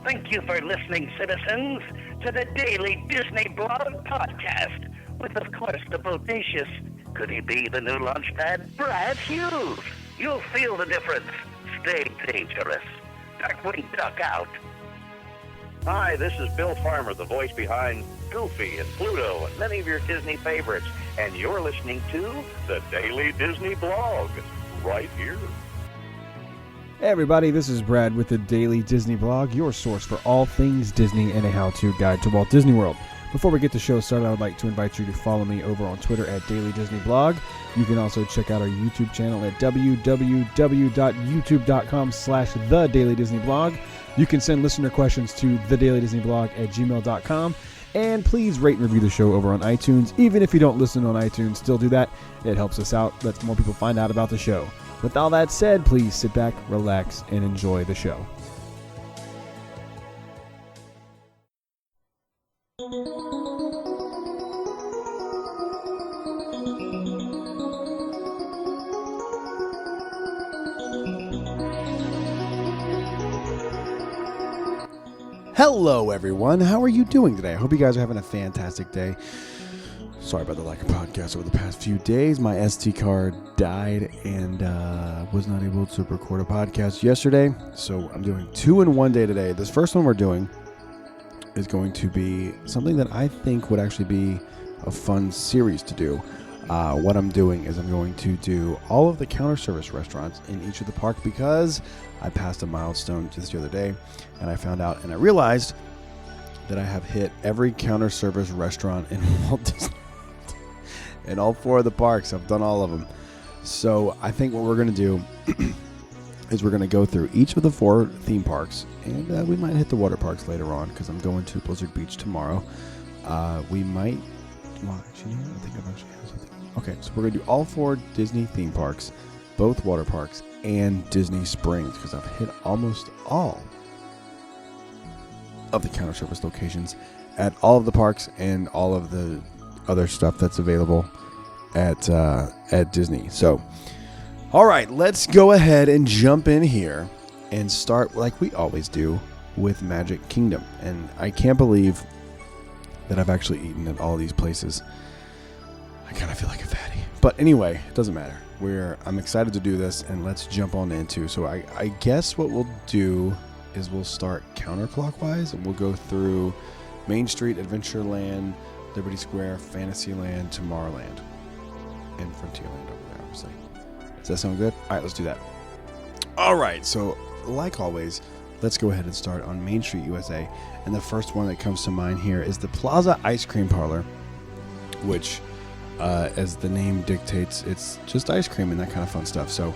Thank you for listening, citizens, to the Daily Disney Blog Podcast with, of course, the bodacious, could he be the new launchpad, Brad Hughes. You'll feel the difference. Stay dangerous. Darkwing Duck out. Hi, this is Bill Farmer, the voice behind Goofy and Pluto and many of your Disney favorites, and you're listening to the Daily Disney Blog, right here. Hey everybody, this is Brad with the Daily Disney Blog, your source for all things Disney and a how-to guide to Walt Disney World. Before we get the show started, I would like to invite you to follow me over on Twitter at Daily Disney Blog. You can also check out our YouTube channel at www.youtube.com/The Daily Disney Blog. You can send listener questions to thedailydisneyblog@gmail.com. And please rate and review the show over on iTunes. Even if you don't listen on iTunes, still do that. It helps us out, lets more people find out about the show. With all that said, please sit back, relax, and enjoy the show. Hello, everyone. How are you doing today? I hope you guys are having a fantastic day. Sorry about the lack of podcasts over the past few days. My SD card died and was not able to record a podcast yesterday. So I'm doing 2 in 1 day today. This first one we're doing is going to be something that I think would actually be a fun series to do. What I'm doing is I'm going to do all of the counter service restaurants in each of the park because I passed a milestone just the other day and I found out and I realized that I have hit every counter service restaurant in Walt Disney in all 4 of the parks. I've done all of them. So I think what we're going to do is we're going to go through each of the 4 theme parks, and we might hit the water parks later on because I'm going to Blizzard Beach tomorrow. We might, well, actually, I think I've actually had something. Okay, so we're going to do all 4 Disney theme parks, both water parks, and Disney Springs because I've hit almost all of the counter service locations at all of the parks and all of the other stuff that's available at Disney. So, all right, let's go ahead and jump in here and start like we always do with Magic Kingdom. And I can't believe that I've actually eaten at all these places. I kind of feel like a fatty. But anyway, it doesn't matter. I'm excited to do this, and let's jump on into. So I guess what we'll do is we'll start counterclockwise, and we'll go through Main Street, Adventureland, Liberty Square, Fantasyland, Tomorrowland, and Frontierland over there, obviously. Does that sound good? All right, let's do that. All right, so like always, let's go ahead and start on Main Street, USA. And the first one that comes to mind here is the Plaza Ice Cream Parlor, which, as the name dictates, it's just ice cream and that kind of fun stuff. So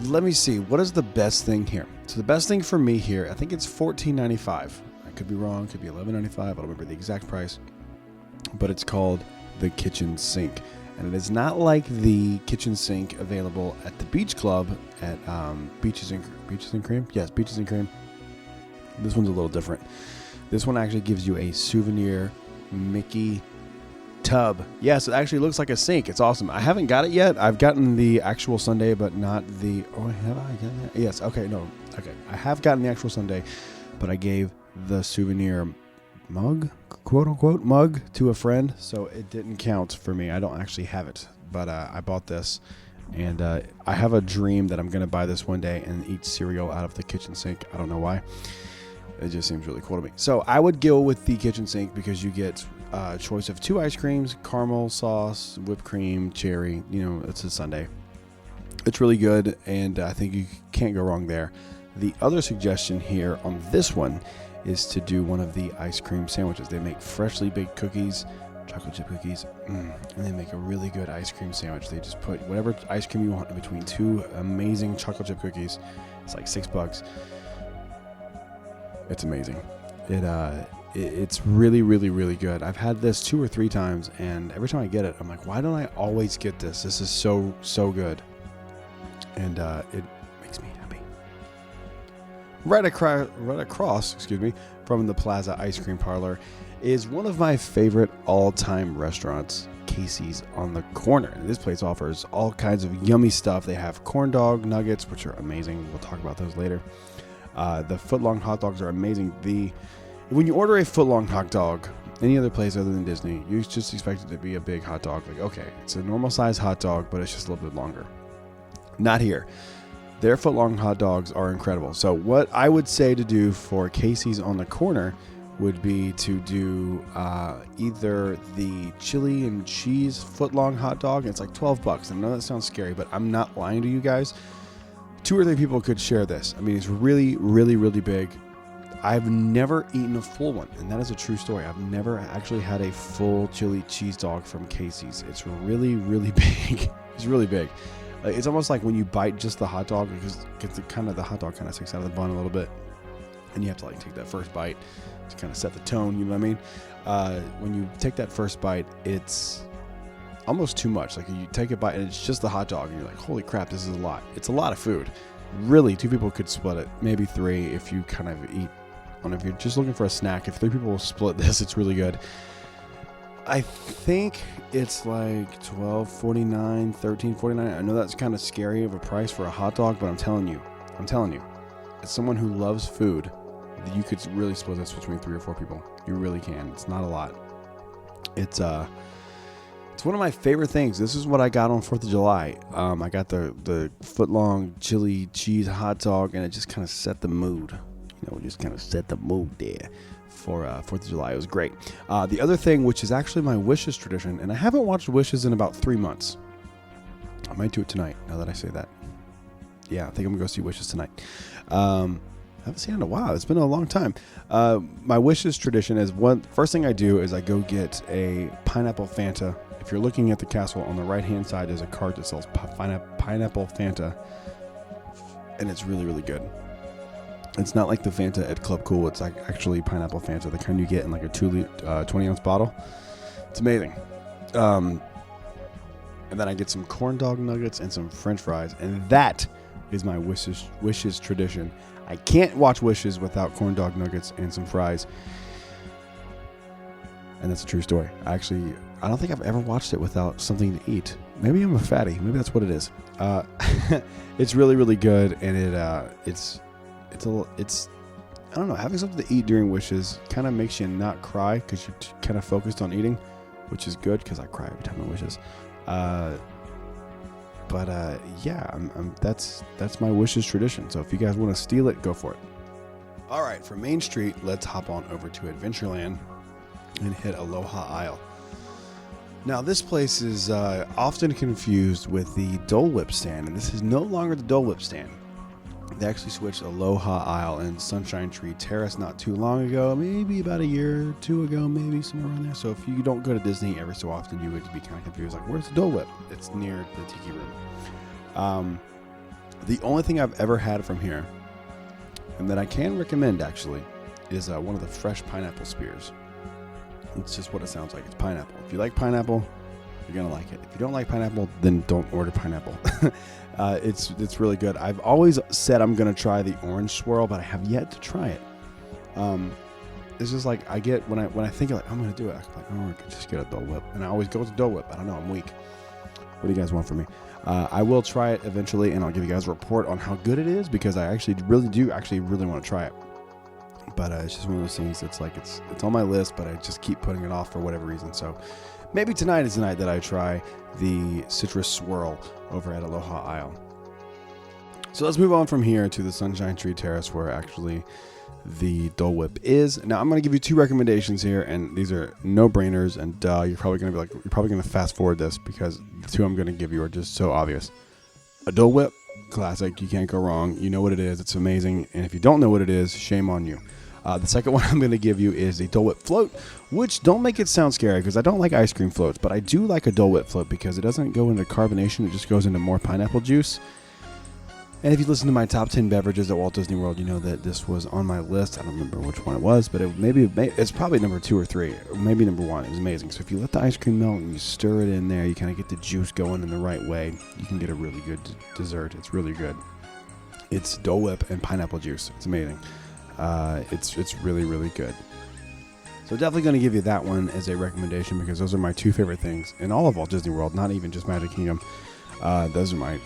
let me see, what is the best thing here? So the best thing for me here, I think it's $14.95. I could be wrong, could be $11.95. I don't remember the exact price. But it's called the Kitchen Sink. And it is not like the kitchen sink available at the Beach Club at Beaches and Cream? Yes, Beaches and Cream. This one's a little different. This one actually gives you a souvenir Mickey tub. Yes, it actually looks like a sink. It's awesome. I haven't got it yet. I've gotten the actual sundae, but not the... Oh, have I gotten that? Yes, okay, no. Okay, I have gotten the actual sundae, but I gave the souvenir mug, quote-unquote mug, to a friend, so it didn't count for me. I don't actually have it, but I bought this, and I have a dream that I'm going to buy this one day and eat cereal out of the kitchen sink. I don't know why. It just seems really cool to me. So I would go with the kitchen sink because you get a choice of 2 ice creams, caramel sauce, whipped cream, cherry. You know, it's a sundae. It's really good, and I think you can't go wrong there. The other suggestion here on this one is to do one of the ice cream sandwiches. They make freshly baked cookies, chocolate chip cookies, and they make a really good ice cream sandwich. They just put whatever ice cream you want in between 2 amazing chocolate chip cookies. It's like $6. It's amazing. It's really, really, really good. I've had this 2 or 3 times, and every time I get it, I'm like, why don't I always get this? This is so good. And it makes me happy. Right across, from the Plaza Ice Cream Parlor is one of my favorite all-time restaurants, Casey's on the Corner. And this place offers all kinds of yummy stuff. They have corn dog nuggets, which are amazing. We'll talk about those later. The foot-long hot dogs are amazing. When you order a foot-long hot dog, any other place other than Disney, you just expect it to be a big hot dog. Like, okay, it's a normal size hot dog, but it's just a little bit longer. Not here. Their foot-long hot dogs are incredible. So what I would say to do for Casey's on the corner would be to do either the chili and cheese foot-long hot dog. It's like $12. I know that sounds scary, but I'm not lying to you guys. 2 or 3 people could share this. I mean, it's really, really, really big. I've never eaten a full one, and that is a true story. I've never actually had a full chili cheese dog from Casey's. It's really, really big. It's really big. It's almost like when you bite just the hot dog, because the hot dog kind of sticks out of the bun a little bit, and you have to like take that first bite to kind of set the tone. You know what I mean? When you take that first bite, it's almost too much. Like you take a bite and it's just the hot dog, and you're like, "Holy crap, this is a lot." It's a lot of food. Really, 2 people could split it, maybe 3 if you kind of eat. If you're just looking for a snack, if 3 people will split this, it's really good. I think it's like $12.49, $13.49. I know that's kind of scary of a price for a hot dog, but I'm telling you, as someone who loves food, you could really split this between 3 or 4 people. You really can. It's not a lot. It's one of my favorite things. This is what I got on 4th of July. I got the foot-long chili cheese hot dog, and it just kind of set the mood. Just kind of set the mood there for 4th of July. It was great. The other thing, which is actually my Wishes tradition, and I haven't watched Wishes in about 3 months. I might do it tonight, now that I say that. Yeah, I think I'm going to go see Wishes tonight. I haven't seen it in a while. It's been a long time. My Wishes tradition is first thing I do is I go get a pineapple Fanta. If you're looking at the castle, on the right-hand side, there's a cart that sells pineapple Fanta, and it's really, really good. It's not like the Fanta at Club Cool. It's like actually pineapple Fanta, the kind you get in like a 20-ounce bottle. It's amazing. And then I get some corn dog nuggets and some French fries, and that is my Wishes tradition. I can't watch Wishes without corn dog nuggets and some fries. And that's a true story. I don't think I've ever watched it without something to eat. Maybe I'm a fatty. Maybe that's what it is. It's really, really good, and it's I don't know, having something to eat during Wishes kind of makes you not cry because you're kind of focused on eating, which is good because I cry every time I Wishes. That's my Wishes tradition. So if you guys want to steal it, go for it. All right, from Main Street, let's hop on over to Adventureland and hit Aloha Isle. Now, this place is often confused with the Dole Whip stand, and this is no longer the Dole Whip stand. They actually switched Aloha Isle and Sunshine Tree Terrace not too long ago, maybe about a year or 2 ago, maybe somewhere around there. So if you don't go to Disney every so often, you would be kind of confused, like, where's the Dole Whip? It's near the Tiki Room. The only thing I've ever had from here, and that I can recommend actually, is one of the fresh pineapple spears. It's just what it sounds like. It's pineapple. If you like pineapple, you're going to like it. If you don't like pineapple, then don't order pineapple. It's really good. I've always said I'm going to try the orange swirl, but I have yet to try it. It's just like I get, when I think like, I'm going to do it, I'm like, oh, I could just get a Dole Whip. And I always go with the Dole Whip. I don't know. I'm weak. What do you guys want from me? I will try it eventually, and I'll give you guys a report on how good it is, because I actually really want to try it. But it's just one of those things that's like, it's on my list, but I just keep putting it off for whatever reason. So maybe tonight is the night that I try the citrus swirl over at Aloha Isle. So let's move on from here to the Sunshine Tree Terrace, where actually the Dole Whip is. Now I'm going to give you 2 recommendations here, and these are no-brainers, and you're probably going to fast forward this, because the 2 I'm going to give you are just so obvious. A Dole Whip, classic, you can't go wrong. You know what it is, it's amazing, and if you don't know what it is, shame on you. The second one I'm going to give you is a Dole Whip float, which, don't make it sound scary, because I don't like ice cream floats, but I do like a Dole Whip float because it doesn't go into carbonation, it just goes into more pineapple juice. And if you listen to my top 10 beverages at Walt Disney World, you know that this was on my list. I don't remember which one it was, but it's probably number 2 or 3, or maybe number 1. It was amazing. So if you let the ice cream melt and you stir it in there, you kind of get the juice going in the right way, you can get a really good dessert. It's really good. It's Dole Whip and pineapple juice. It's amazing. It's really, really good. So definitely going to give you that one as a recommendation, because those are my 2 favorite things in all of Walt Disney World, not even just Magic Kingdom. Those are my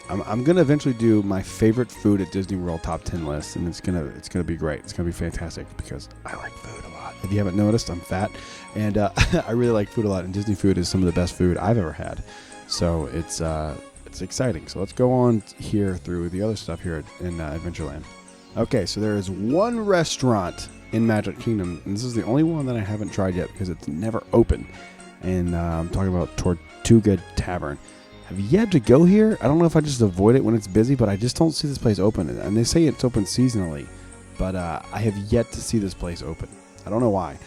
I'm gonna eventually do my favorite food at Disney World top 10 list, and it's gonna be great. It's gonna be fantastic because I like food a lot. If you haven't noticed, I'm fat, and I really like food a lot. And Disney food is some of the best food I've ever had. So it's exciting. So let's go on here through the other stuff here in Adventureland. Okay, so there is one restaurant in Magic Kingdom, and this is the only one that I haven't tried yet because it's never open. And I'm talking about Tortuga Tavern. Have yet to go here. I don't know if I just avoid it when it's busy, but I just don't see this place open. And they say it's open seasonally, but I have yet to see this place open. I don't know why.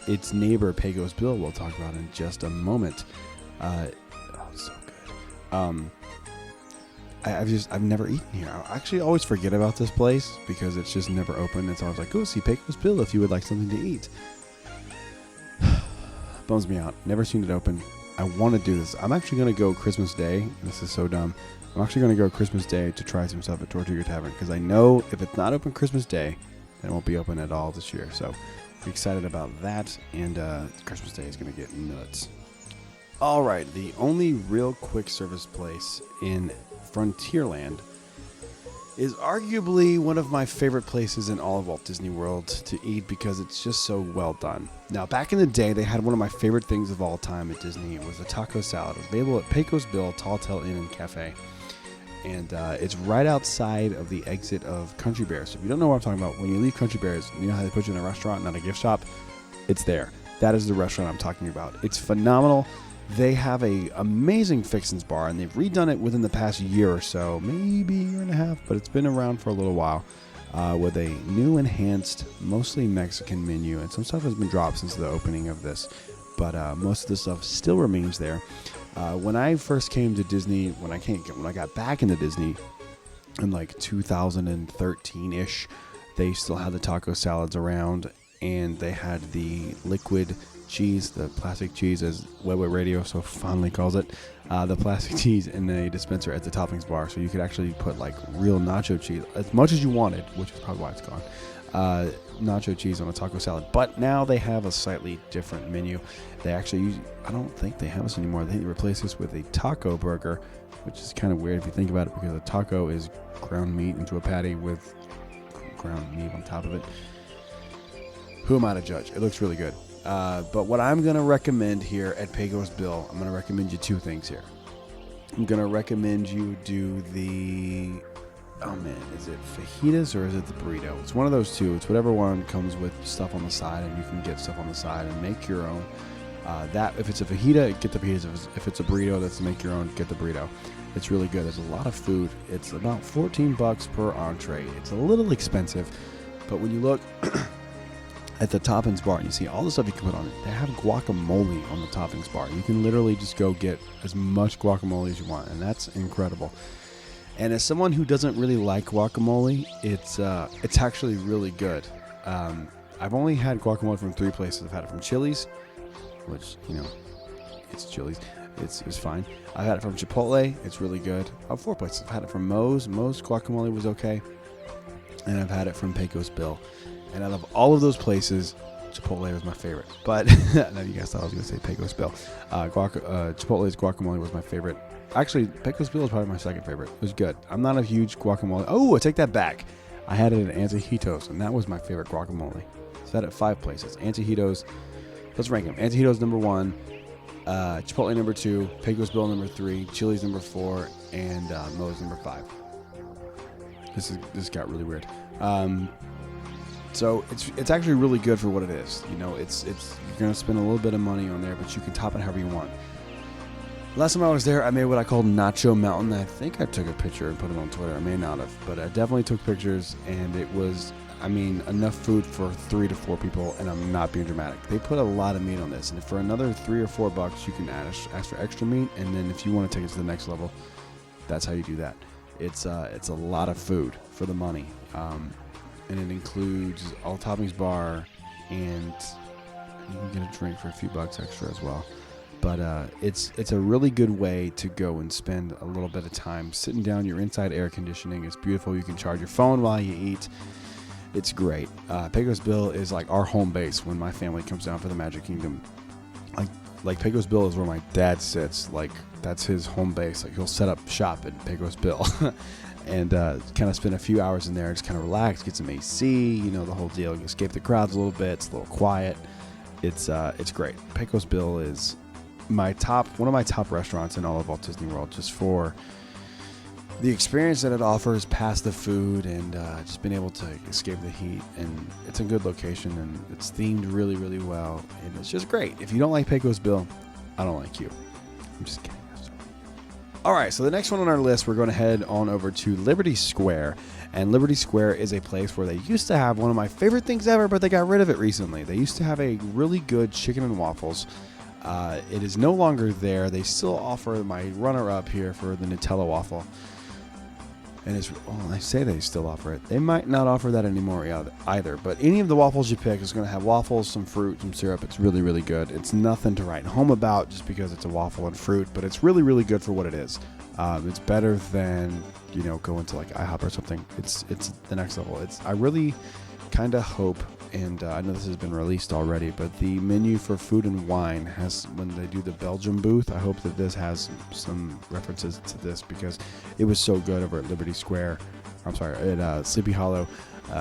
Its neighbor, Pecos Bill, we'll talk about in just a moment. So good. I've never eaten here. I actually always forget about this place because it's just never open. It's always like, go see Pecos Bill if you would like something to eat. Bums me out. Never seen it open. I want to do this. I'm actually going to go Christmas Day. This is so dumb. I'm actually going to go Christmas Day to try some stuff at Tortuga Tavern because I know if it's not open Christmas Day, then it won't be open at all this year. So I'm excited about that, and Christmas Day is going to get nuts. All right, the only real quick service place in Frontierland is arguably one of my favorite places in all of Walt Disney World to eat because it's just so well done. Now, back in the day, they had one of my favorite things of all time at Disney. It was the taco salad. It was available at Pecos Bill, Tall Tale Inn and Cafe. And it's right outside of the exit of Country Bear. So if you don't know what I'm talking about, when you leave Country Bears, you know how they put you in a restaurant, not a gift shop? It's there. That is the restaurant I'm talking about. It's phenomenal. They have a amazing fixins bar, and they've redone it within the past year or so, maybe a year and a half, but it's been around for a little while, with a new enhanced, mostly Mexican menu, and some stuff has been dropped since the opening of this, but most of the stuff still remains there. When I first came to Disney, when I got back into Disney in like 2013-ish, they still had the taco salads around, and they had the liquid cheese, the plastic cheese, as Webway Radio so fondly calls it, the plastic cheese in a dispenser at the toppings bar, so you could actually put like real nacho cheese, as much as you wanted, which is probably why it's gone, nacho cheese on a taco salad. But now they have a slightly different menu. They actually I don't think they have this anymore. They replace this with a taco burger, which is kind of weird if you think about it, because a taco is ground meat into a patty with ground meat on top of it. Who am I to judge? It looks really good. But what I'm going to recommend here at Pecos Bill, I'm going to recommend you two things here. I'm going to recommend you do the, is it fajitas or is it the burrito? It's one of those two. It's whatever one comes with stuff on the side, and you can get stuff on the side and make your own. That if it's a fajita, get the fajitas. If it's a burrito, that's to make your own, get the burrito. It's really good. There's a lot of food. It's about $14 per entree. It's a little expensive, but when you look at the toppings bar and you see all the stuff you can put on it, they have guacamole on the toppings bar. You can literally just go get as much guacamole as you want, and that's incredible. And as someone who doesn't really like guacamole, it's actually really good. I've only had guacamole from 3 places. I've had it from Chili's, which, it's Chili's. It's fine. I've had it from Chipotle. It's really good. 4 places. I've had it from Moe's. Moe's guacamole was okay. And I've had it from Pecos Bill. And out of all of those places, Chipotle was my favorite. But now you guys thought I was going to say Pecos Bill. Chipotle's guacamole was my favorite. Actually, Pecos Bill is probably my second favorite. It was good. I'm not a huge guacamole. Oh, I take that back. I had it at Antojitos, and that was my favorite guacamole. So that at 5 places. Antojitos, let's rank them. Antojitos number 1, Chipotle number 2, Pecos Bill number 3, Chili's number 4, and Moe's number 5. This got really weird. So it's actually really good for what it is. You're gonna spend a little bit of money on there, but you can top it however you want. Last time I was there, I made what I called Nacho Mountain. I think I took a picture and put it on Twitter. I may not have, but I definitely took pictures, and it was, enough food for 3 to 4 people, and I'm not being dramatic. They put a lot of meat on this, and for another $3 or $4, you can ask for extra meat, and then if you want to take it to the next level, that's how you do that. It's a lot of food for the money. And it includes all toppings bar, and you can get a drink for a few bucks extra as well. But it's a really good way to go and spend a little bit of time sitting down. Your inside air conditioning is beautiful. You can charge your phone while you eat. It's great. Pecos Bill is like our home base when my family comes down for the Magic Kingdom. Like like Pecos Bill is where my dad sits. Like that's his home base. Like he'll set up shop in Pecos Bill and kind of spend a few hours in there, just kind of relax, get some AC, you know, the whole deal. You escape the crowds a little bit. It's a little quiet. It's great. Pecos Bill is one of my top restaurants in all of Walt Disney World, just for the experience that it offers past the food and just being able to escape the heat. And it's a good location and it's themed really, really well. And it's just great. If you don't like Pecos Bill, I don't like you. I'm just kidding. All right, so the next one on our list, we're going to head on over to Liberty Square. And Liberty Square is a place where they used to have one of my favorite things ever, but they got rid of it recently. They used to have a really good chicken and waffles. It is no longer there. They still offer my runner-up here for the Nutella waffle. And I say they still offer it. They might not offer that anymore either. But any of the waffles you pick is going to have waffles, some fruit, some syrup. It's really, really good. It's nothing to write home about just because it's a waffle and fruit, but it's really, really good for what it is. It's better than, going to like IHOP or something. It's the next level. I really kind of hope, and I know this has been released already, but the menu for food and wine has, when they do the Belgium booth, I hope that this has some references to this because it was so good over at Liberty Square. At Sleepy Hollow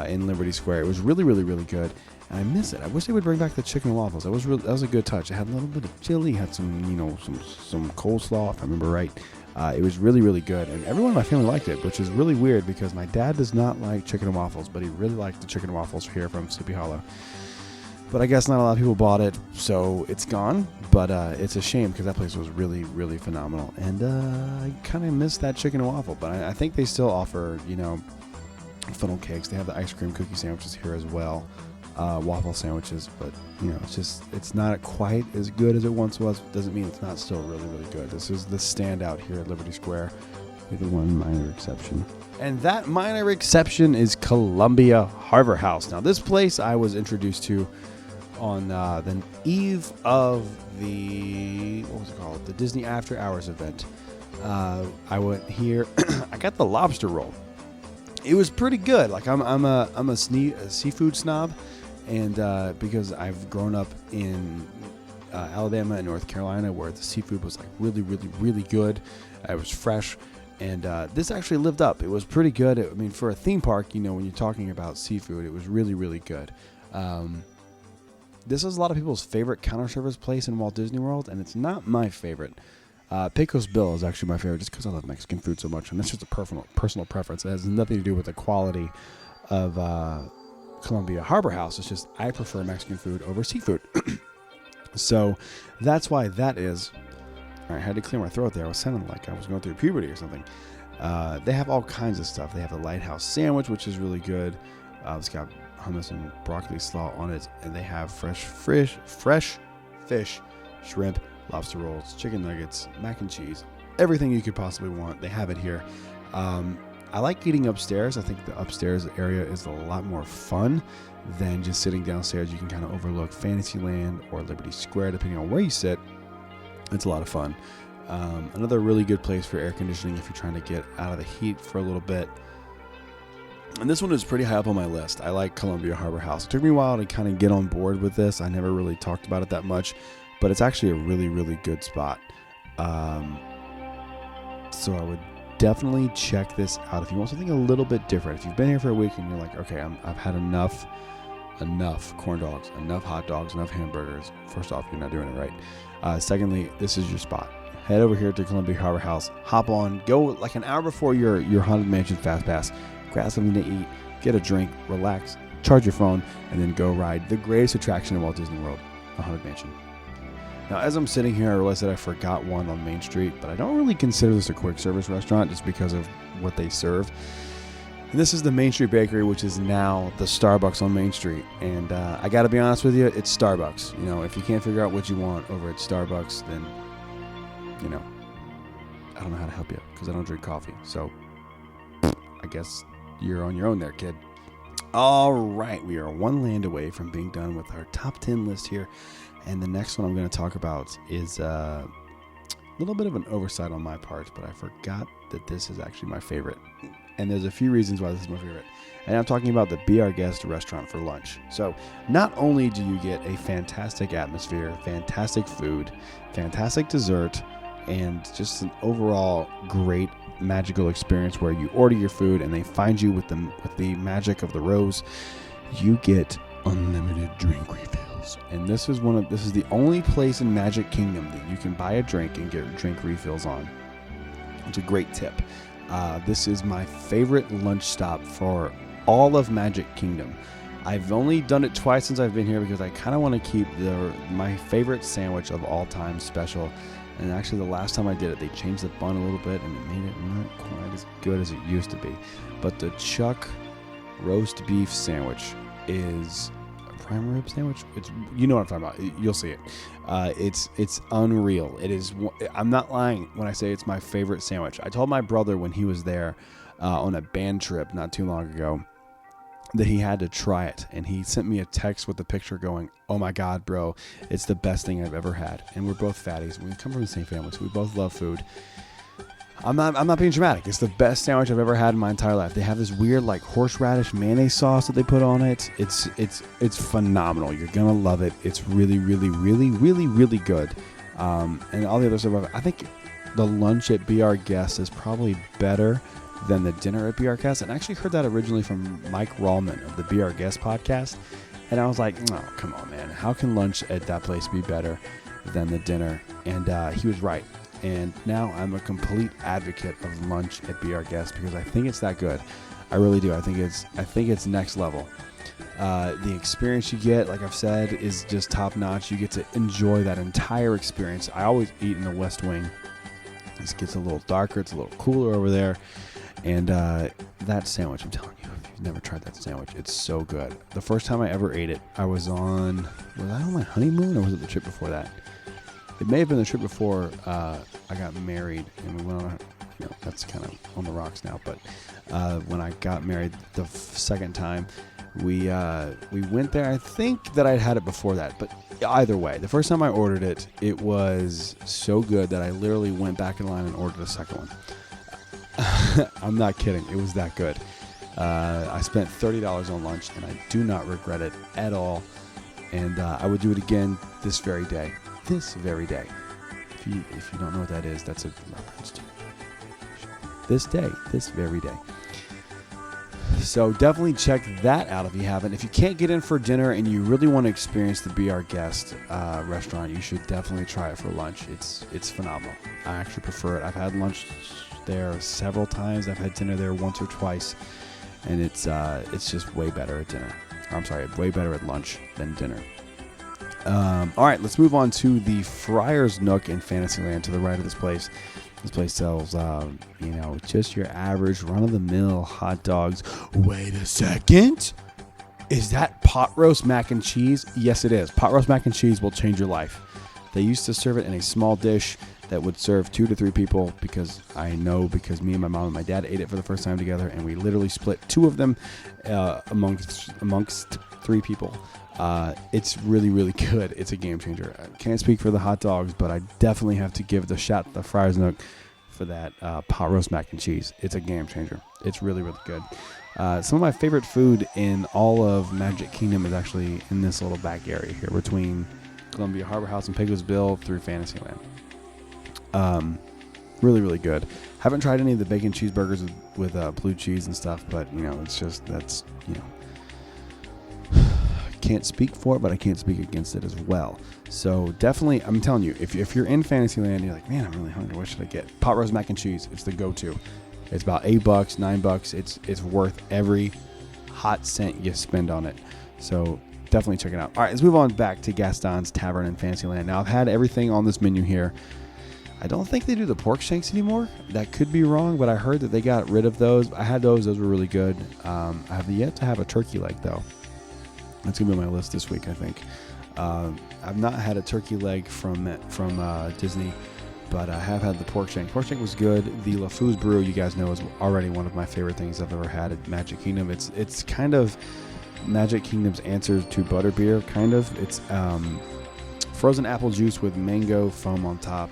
in Liberty Square. It was really, really, really good. And I miss it. I wish they would bring back the chicken and waffles. That was a good touch. It had a little bit of chili, had some coleslaw, if I remember right. It was really, really good, and everyone in my family liked it, which is really weird because my dad does not like chicken and waffles, but he really liked the chicken and waffles here from Sleepy Hollow. But I guess not a lot of people bought it, so it's gone. But it's a shame because that place was really, really phenomenal, and I kind of miss that chicken and waffle. But I think they still offer, funnel cakes. They have the ice cream cookie sandwiches here as well, waffle sandwiches. But it's not quite as good as it once was. Doesn't mean it's not still really, really good. This is the standout here at Liberty Square, with one minor exception. And that minor exception is Columbia Harbor House. Now, this place I was introduced to on the eve of the Disney After Hours event. I went here. I got the lobster roll. It was pretty good. Like I'm a seafood snob, and because I've grown up in Alabama and North Carolina, where the seafood was like really, really, really good. It was fresh, and this actually lived up. It was pretty good. For a theme park, when you're talking about seafood, it was really, really good. This is a lot of people's favorite counter service place in Walt Disney World, and it's not my favorite. Pecos Bill is actually my favorite just because I love Mexican food so much, and that's just a personal preference. It has nothing to do with the quality of Columbia Harbor House. It's just I prefer Mexican food over seafood. So that's why that is. I had to clear my throat there. I was sounding like I was going through puberty or something. They have all kinds of stuff. They have the Lighthouse Sandwich, which is really good. It's got hummus and broccoli slaw on it, and they have fresh fish, shrimp, lobster rolls, chicken nuggets, mac and cheese, everything you could possibly want. They have it here. I like eating upstairs. I think the upstairs area is a lot more fun than just sitting downstairs. You can kind of overlook Fantasyland or Liberty Square, depending on where you sit. It's a lot of fun. Another really good place for air conditioning if you're trying to get out of the heat for a little bit. And this one is pretty high up on my list. I like Columbia Harbor House. It took me a while to kind of get on board with this. I never really talked about it that much, but it's actually a really, really good spot. So I would definitely check this out if you want something a little bit different. If you've been here for a week and you're like, okay, I've had enough corn dogs, enough hot dogs, enough hamburgers. First off, you're not doing it right. Secondly, this is your spot. Head over here to Columbia Harbor House. Hop on. Go like an hour before your Haunted Mansion Fast Pass. Grab something to eat, get a drink, relax, charge your phone, and then go ride the greatest attraction in Walt Disney World, the Haunted Mansion. Now, as I'm sitting here, I realized that I forgot one on Main Street, but I don't really consider this a quick service restaurant just because of what they serve. And this is the Main Street Bakery, which is now the Starbucks on Main Street. And I got to be honest with you, it's Starbucks. If you can't figure out what you want over at Starbucks, then, I don't know how to help you because I don't drink coffee. So I guess you're on your own there, kid. All right, we are one land away from being done with our top 10 list here. And the next one I'm going to talk about is a little bit of an oversight on my part, but I forgot that this is actually my favorite. and there's a few reasons why this is my favorite. And I'm talking about the Be Our Guest restaurant for lunch. So not only do you get a fantastic atmosphere, fantastic food, fantastic dessert, and just an overall great magical experience where you order your food and they find you with the magic of the rose, you get unlimited drink refills. And this is the only place in Magic Kingdom that you can buy a drink and get drink refills on. It's a great tip. This is my favorite lunch stop for all of Magic Kingdom. I've only done it twice since I've been here because I kind of want to keep my favorite sandwich of all time special. And actually the last time I did it, they changed the bun a little bit and it made it not quite as good as it used to be. But the Chuck roast beef sandwich is a prime rib sandwich. You know what I'm talking about. You'll see it. It's unreal. It is. I'm not lying when I say it's my favorite sandwich. I told my brother when he was there on a band trip not too long ago that he had to try it, and he sent me a text with a picture going, "Oh my God, bro, it's the best thing I've ever had." And we're both fatties. We come from the same family, so we both love food. I'm not being dramatic. It's the best sandwich I've ever had in my entire life. They have this weird like horseradish mayonnaise sauce that they put on it. It's phenomenal. You're gonna love it. It's really, really, really, really, really good. And all the other stuff. I think the lunch at Be Our Guest is probably better than the dinner at Be Our Guest. And I actually heard that originally from Mike Rallman of the Be Our Guest podcast. And I was like, "Oh, come on, man. How can lunch at that place be better than the dinner?" And he was right. And now I'm a complete advocate of lunch at Be Our Guest because I think it's that good. I really do. I think it's next level. The experience you get, like I've said, is just top notch. You get to enjoy that entire experience. I always eat in the West Wing. This gets a little darker. It's a little cooler over there. And that sandwich, I'm telling you, if you've never tried that sandwich, it's so good. The first time I ever ate it, was I on my honeymoon or was it the trip before that? It may have been the trip before I got married, and we went on. That's kind of on the rocks now. But when I got married the second time, we went there. I think that I'd had it before that, but either way, the first time I ordered it, it was so good that I literally went back in line and ordered a second one. I'm not kidding. It was that good. I spent $30 on lunch, and I do not regret it at all. And I would do it again this very day. This very day. If you don't know what that is, that's a reference to this day, this very day. So definitely check that out if you haven't. If you can't get in for dinner and you really want to experience the Be Our Guest restaurant, you should definitely try it for lunch. It's phenomenal. I actually prefer it. I've had lunch there several times. I've had dinner there once or twice, and it's just way better at dinner. I'm sorry, way better at lunch than dinner. All right, let's move on to the Friar's Nook in Fantasyland to the right of this place. This place sells, just your average run-of-the-mill hot dogs. Wait a second. Is that pot roast mac and cheese? Yes, it is. Pot roast mac and cheese will change your life. They used to serve it in a small dish that would serve 2 to 3 people because me and my mom and my dad ate it for the first time together, and we literally split 2 of them amongst 3 people. It's really, really good. It's a game changer. I can't speak for the hot dogs, but I definitely have to give the shot to the Friar's Nook for that pot roast mac and cheese. It's a game changer. It's really, really good. Some of my favorite food in all of Magic Kingdom is actually in this little back area here between Columbia Harbor House and Piglet's Bill through Fantasyland. Really, really good. Haven't tried any of the bacon cheeseburgers with blue cheese and stuff, but it's just can't speak for it, but I can't speak against it as well. So definitely, I'm telling you, if you're in Fantasyland, you're like, man, I'm really hungry. What should I get? Pot roast mac and cheese. It's the go-to. It's about $8, $9. It's worth every hot cent you spend on it. So definitely check it out. All right, let's move on back to Gaston's Tavern in Fantasyland. Now I've had everything on this menu here. I don't think they do the pork shanks anymore. That could be wrong, but I heard that they got rid of those. I had those. Those were really good. I have yet to have a turkey leg, though. That's going to be on my list this week, I think. I've not had a turkey leg from Disney, but I have had the pork shank. Pork shank was good. The LeFou's Brew, you guys know, is already one of my favorite things I've ever had at Magic Kingdom. It's kind of Magic Kingdom's answer to butterbeer, kind of. It's frozen apple juice with mango foam on top.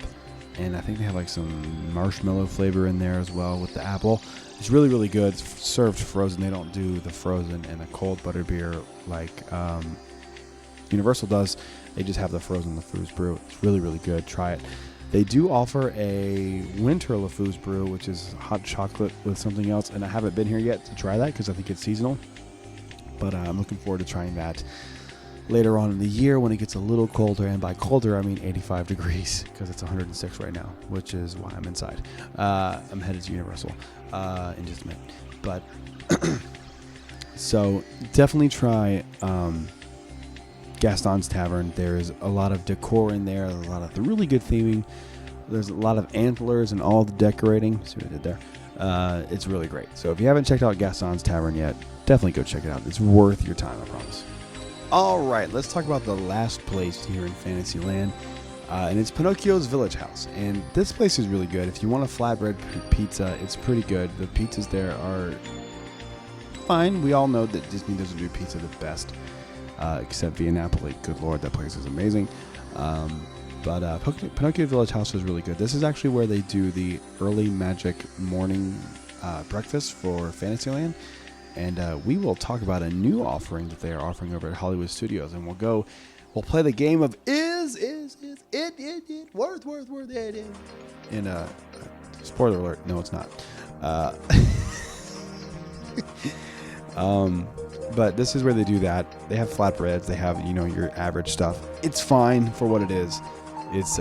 and I think they have like some marshmallow flavor in there as well with the apple. It's really, really good. It's served frozen. They don't do the frozen and a cold butterbeer like Universal does. They just have the frozen LeFou's brew. It's really, really good. Try it. They do offer a winter LeFou's brew, which is hot chocolate with something else, and I haven't been here yet to try that because I think it's seasonal. But I'm looking forward to trying that later on in the year when it gets a little colder, and by colder I mean 85 degrees because it's 106 right now, which is why I'm inside. I'm headed to Universal in just a minute. But so definitely try Gaston's Tavern. There's a lot of decor in there, a lot of the really good theming. There's a lot of antlers and all the decorating. See what I did there? It's really great. So if you haven't checked out Gaston's Tavern yet, definitely go check it out. It's worth your time, I promise. All right, let's talk about the last place here in Fantasyland, and it's Pinocchio's Village House. And this place is really good. If you want a flatbread pizza, it's pretty good. The pizzas there are fine. We all know that Disney doesn't do pizza the best, except Via Napoli. Good Lord, that place is amazing. But Pinocchio Village House is really good. This is actually where they do the early magic morning breakfast for Fantasyland. And we will talk about a new offering that they are offering over at Hollywood Studios. And we'll play the game of is it, worth it. And spoiler alert, no, it's not. But this is where they do that. They have flatbreads. They have, your average stuff. It's fine for what it is. It's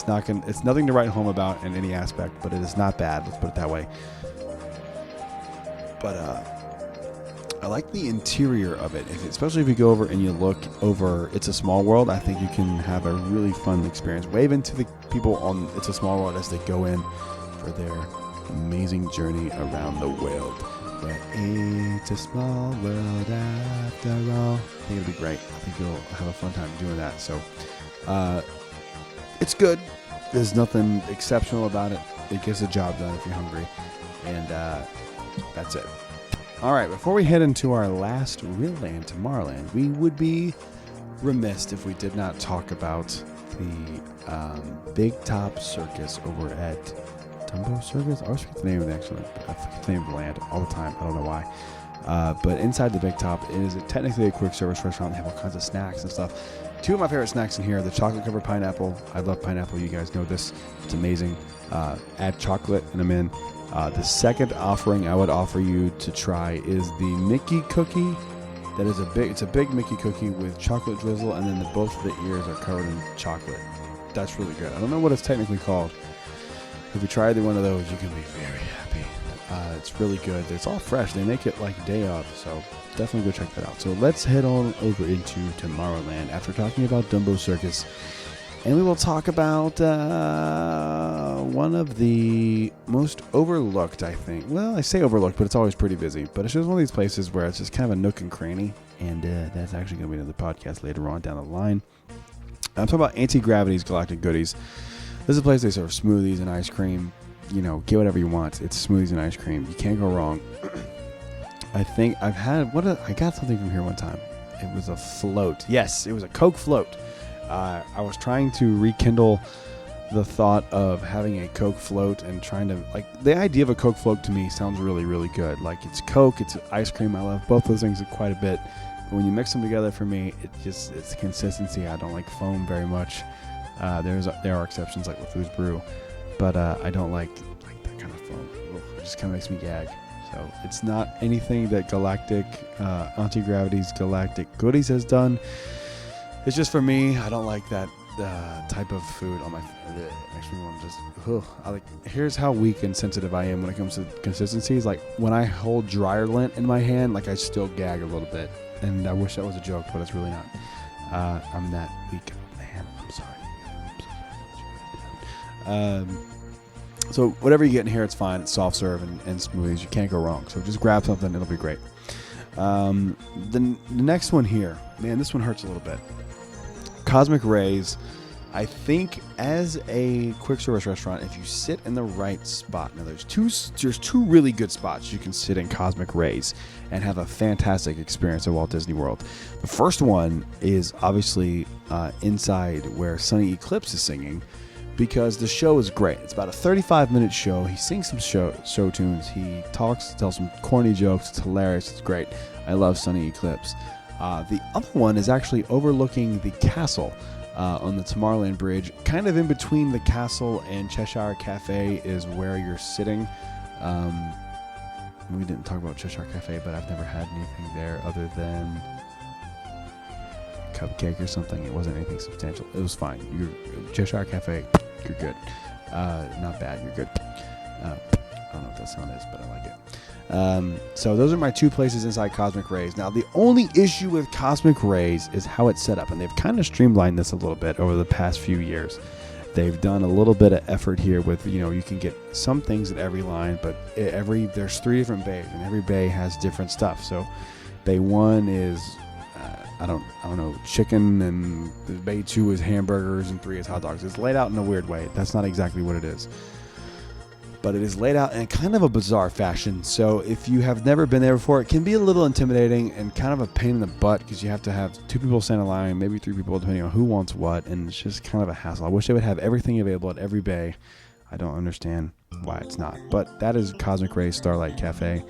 nothing to write home about in any aspect, but it is not bad. Let's put it that way. But I like the interior of it, especially if you go over and you look over It's a Small World. I think you can have a really fun experience. Wave into the people on It's a Small World as they go in for their amazing journey around the world. But it's a small world after all. I think it'll be great. I think you'll have a fun time doing that. So it's good. There's nothing exceptional about it. It gets the job done if you're hungry. And that's it. All right, before we head into our last real land, Tomorrowland, we would be remiss if we did not talk about the Big Top Circus over at Dumbo Circus. I always forget the name of it, actually. I forget the name of the land all the time. I don't know why. But inside the Big Top, it is technically a quick service restaurant. They have all kinds of snacks and stuff. Two of my favorite snacks in here are the chocolate covered pineapple. I love pineapple. You guys know this. It's amazing. Add chocolate and I'm in. The second offering I would offer you to try is the Mickey cookie. That is it's a big Mickey cookie with chocolate drizzle, and then both of the ears are covered in chocolate. That's really good. I don't know what it's technically called. If you try either one of those, you can be very happy. It's really good. It's all fresh. They make it like a day of, so definitely go check that out. So let's head on over into Tomorrowland after talking about Dumbo Circus. And we will talk about one of the most overlooked, I think. Well, I say overlooked, but it's always pretty busy. But it's just one of these places where it's just kind of a nook and cranny. And that's actually going to be another podcast later on down the line. I'm talking about Anti-Gravity's Galactic Goodies. This is a place they serve smoothies and ice cream. Get whatever you want. It's smoothies and ice cream. You can't go wrong. I think I got something from here one time. It was a float. Yes, it was a Coke float. I was trying to rekindle the thought of having a Coke float and trying to, the idea of a Coke float to me sounds really, really good. It's Coke, it's ice cream. I love both those things quite a bit. But when you mix them together, for me, it's consistency. I don't like foam very much. There are exceptions like LeFou's brew, but I don't like that kind of foam. It just kind of makes me gag. So it's not anything that Galactic Anti-Gravity's Galactic Goodies has done. It's just for me. I don't like that type of food on my. Here's how weak and sensitive I am when it comes to consistencies. When I hold dryer lint in my hand, I still gag a little bit, and I wish that was a joke, but it's really not. I'm that weak man. I'm sorry. So whatever you get in here, it's fine. It's soft serve and smoothies. You can't go wrong. So just grab something. It'll be great. The next one here, man, this one hurts a little bit. Cosmic Rays, I think as a quick service restaurant, if you sit in the right spot, now there's two really good spots you can sit in Cosmic Rays and have a fantastic experience at Walt Disney World. The first one is obviously inside where Sunny Eclipse is singing, because the show is great. It's about a 35-minute show. He sings some show tunes. He tells some corny jokes. It's hilarious. It's great. I love Sunny Eclipse. The other one is actually overlooking the castle on the Tomorrowland Bridge. Kind of in between the castle and Cheshire Cafe is where you're sitting. We didn't talk about Cheshire Cafe, but I've never had anything there other than cupcake or something. It wasn't anything substantial. It was fine. Cheshire Cafe, you're good. Not bad. You're good. I don't know what that sound is, but I like it. So those are my two places inside Cosmic Rays. Now, the only issue with Cosmic Rays is how it's set up, and they've kind of streamlined this a little bit over the past few years. They've done a little bit of effort here with, you can get some things at every line, but there's 3 different bays, and every bay has different stuff. So bay 1 is I don't know, chicken, and bay 2 is hamburgers, and 3 is hot dogs. It's laid out in a weird way. That's not exactly what it is. But it is laid out in kind of a bizarre fashion. So if you have never been there before, it can be a little intimidating and kind of a pain in the butt because you have to have 2 people stand in line, maybe 3 people, depending on who wants what, and it's just kind of a hassle. I wish they would have everything available at every bay. I don't understand why it's not. But that is Cosmic Rays Starlight Cafe.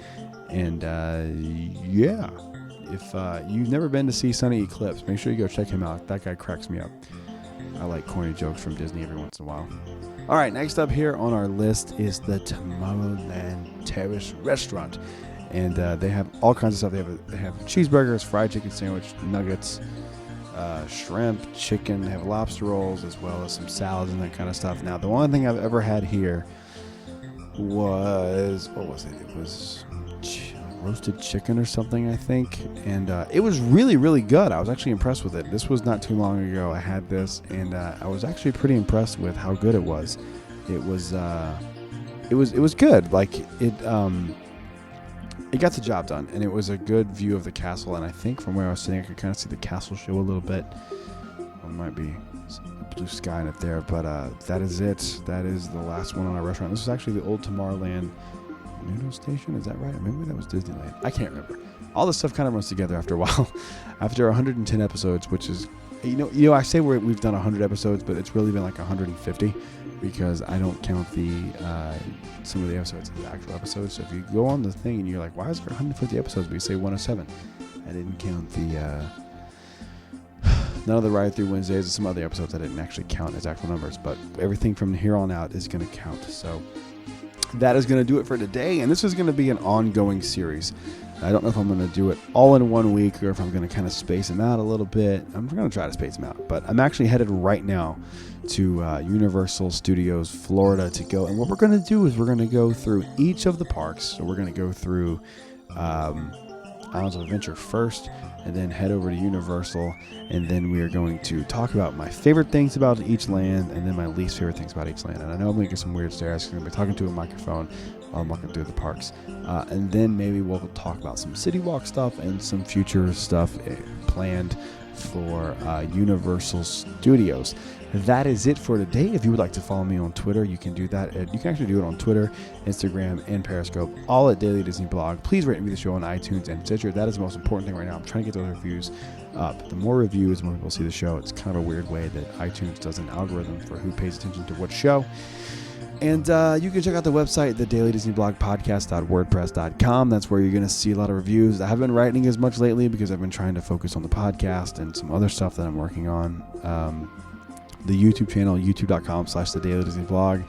And yeah, if you've never been to see Sunny Eclipse, make sure you go check him out. That guy cracks me up. I like corny jokes from Disney every once in a while. All right, next up here on our list is the Tomorrowland Terrace Restaurant. And they have all kinds of stuff. They have cheeseburgers, fried chicken sandwich, nuggets, shrimp, chicken. They have lobster rolls as well as some salads and that kind of stuff. Now, the one thing I've ever had here was, what was it? It was roasted chicken or something, I think. And it was really, really good. I was actually impressed with it. This was not too long ago. I had this, and I was actually pretty impressed with how good it was. It was good. Like it got the job done, and it was a good view of the castle. And I think from where I was sitting, I could kind of see the castle show a little bit. There might be some blue sky in it there, but that is it. That is the last one on our restaurant. This is actually the old Tomorrowland Noodle Station, is that right? Maybe that was Disneyland. I can't remember. All this stuff kind of runs together after a while. After 110 episodes, which is, I say we've done 100 episodes, but it's really been like 150 because I don't count some of the episodes as the actual episodes. So if you go on the thing and you're like, why is there 150 episodes? But you say 107. I didn't count none of the Ride Through Wednesdays and some other episodes I didn't actually count as actual numbers, but everything from here on out is going to count. So that is going to do it for today, and this is going to be an ongoing series. I don't know if I'm going to do it all in 1 week or if I'm going to kind of space them out a little bit. I'm going to try to space them out, but I'm actually headed right now to Universal Studios Florida to go, and what we're going to do is we're going to go through each of the parks. So we're going to go through Islands of Adventure first, and then head over to Universal, and then we are going to talk about my favorite things about each land and then my least favorite things about each land. And I know I'm going to get some weird stares. I'm going to be talking to a microphone while I'm walking through the parks. And then maybe we'll talk about some City Walk stuff and some future stuff planned for Universal Studios. That is it for today. If you would like to follow me on Twitter, you can do that. You can actually do it on Twitter, Instagram, and Periscope, all at Daily Disney Blog. Please rate me the show on iTunes and Stitcher. That is the most important thing right now. I'm trying to get those reviews up. The more reviews, the more people see the show. It's kind of a weird way that iTunes does an algorithm for who pays attention to what show. And you can check out the website, the Daily Disney Blog Podcast.wordpress.com. That's where you're going to see a lot of reviews. I haven't been writing as much lately because I've been trying to focus on the podcast and some other stuff that I'm working on. The YouTube channel, youtube.com/the Daily Disney Blog,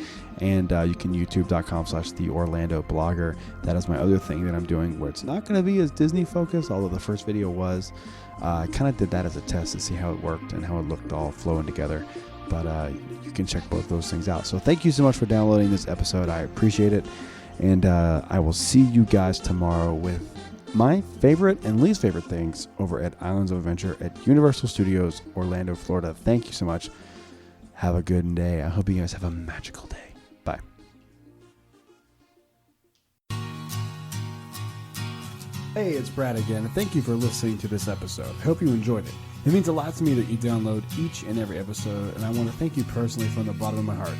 and you can youtube.com/the Orlando Blogger. That is my other thing that I'm doing where it's not going to be as Disney focused, although the first video was. I kind of did that as a test to see how it worked and how it looked all flowing together. But you can check both those things out. So thank you so much for downloading this episode. I appreciate it. And I will see you guys tomorrow with my favorite and least favorite things over at Islands of Adventure at Universal Studios, Orlando, Florida. Thank you so much. Have a good day. I hope you guys have a magical day. Bye. Hey, it's Brad again. Thank you for listening to this episode. I hope you enjoyed it. It means a lot to me that you download each and every episode, and I want to thank you personally from the bottom of my heart.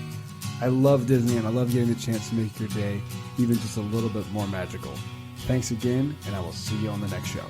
I love Disney, and I love getting the chance to make your day even just a little bit more magical. Thanks again, and I will see you on the next show.